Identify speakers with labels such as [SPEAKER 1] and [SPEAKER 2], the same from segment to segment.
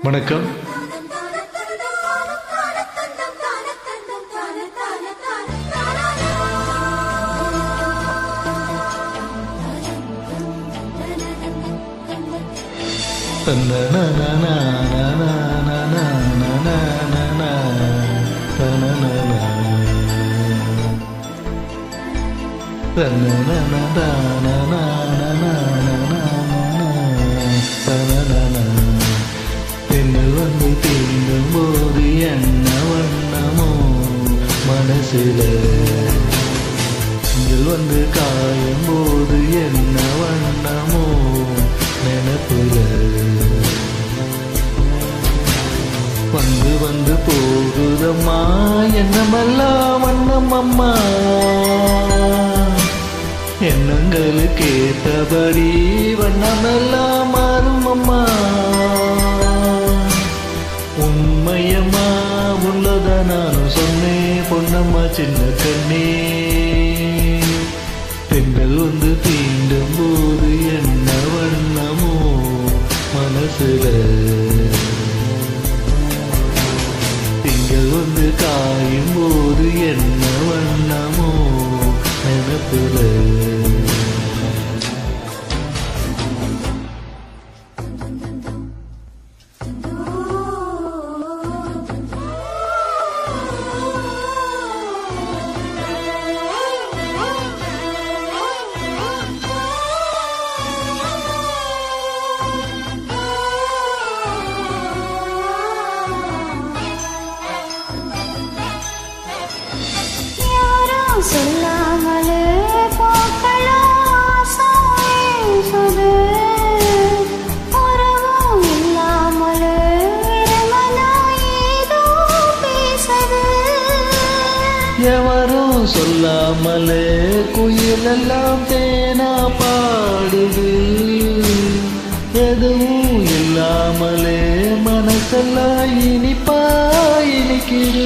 [SPEAKER 1] வணக்கம். பெண்கள் வந்து தீண்டும் போது என்ன வண்ணமோ மனசுல, பெண்கள் வந்து காயும் போது என்ன வண்ணமோ நினைப்புல, வந்து வந்து போகுதம்மா என்னமெல்லாம் வண்ணம் அம்மா, எண்ணங்களுக்கு ஏற்றபடி வண்ணமெல்லாம் மாறும் அம்மா. உண்மையம்மா உள்ளத நானும் சொன்னேன் பொன்னம்மா சின்ன கண்ணே, பெண்கள் வந்து தீண்டும் போது என்ன வண்ணமோ மனசுல, திங்கள் வந்து காயும் போது என்ன வண்ணமோ நினைப்புல.
[SPEAKER 2] சொல்லாமலே போக்கலாம் சாயுது, உறவும் இல்லாமலே ஏதோ பேசுது.
[SPEAKER 1] எவரும் சொல்லாமலே குயிலெல்லாம் தேனா பாடுது, எதுவும் இல்லாமலே மனசெல்லாம் இனிப்பா இனிக்குது.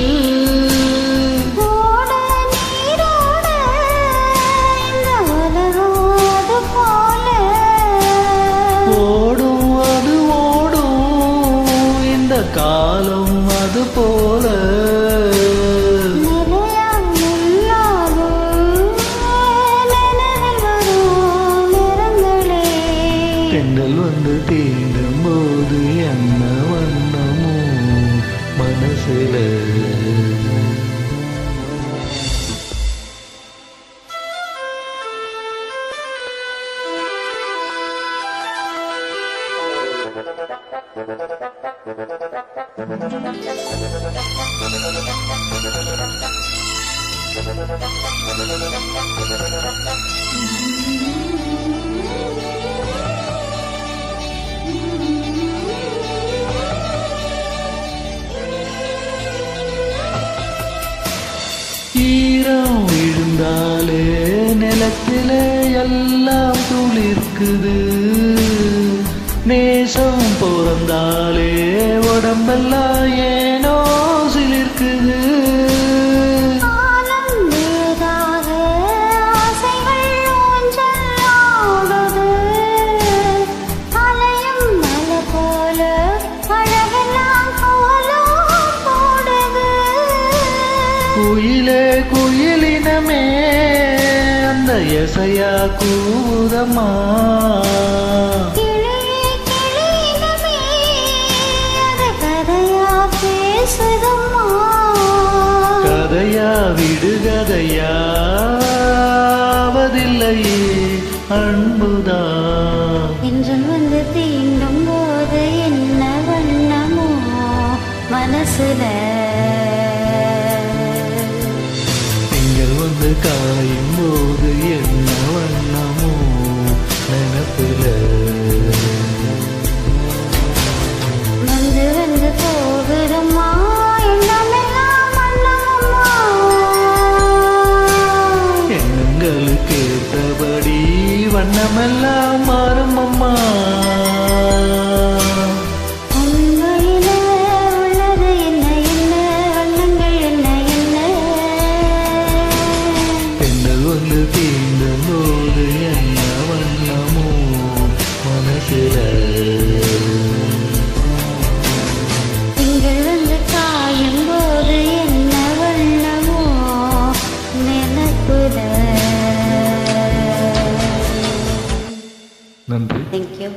[SPEAKER 1] காலம் அது போல பெண்கள் வந்து தீண்டும் போது என்ன வண்ணமோ மனசுல. ஈரம் விழுந்தாலே நிலத்திலே எல்லாம் துளிர்க்குது, நேசம் பிறந்தாலே உடம்பெல்லாம் ஏனோ சிலிர்க்குது. குயிலே குயிலினமே அந்த எசையா கூதம்மா, கதையா விடுகதையா அவதில்லையே அன்புதா.
[SPEAKER 2] என்றும் வந்து தீண்டும் போது என்ன வண்ணமோ மனசுல,
[SPEAKER 1] வந்து காயும் போது என்ன வண்ணமோ நினைப்புல,
[SPEAKER 2] வந்து வந்து போகுதம்மா எண்ணமெல்லாம் வண்ணமம்மா,
[SPEAKER 1] எண்ணங்களுக்கு ஏற்றபடி வண்ணமெல்லாம் மாற நன்றி.
[SPEAKER 2] தேங்க்யூ.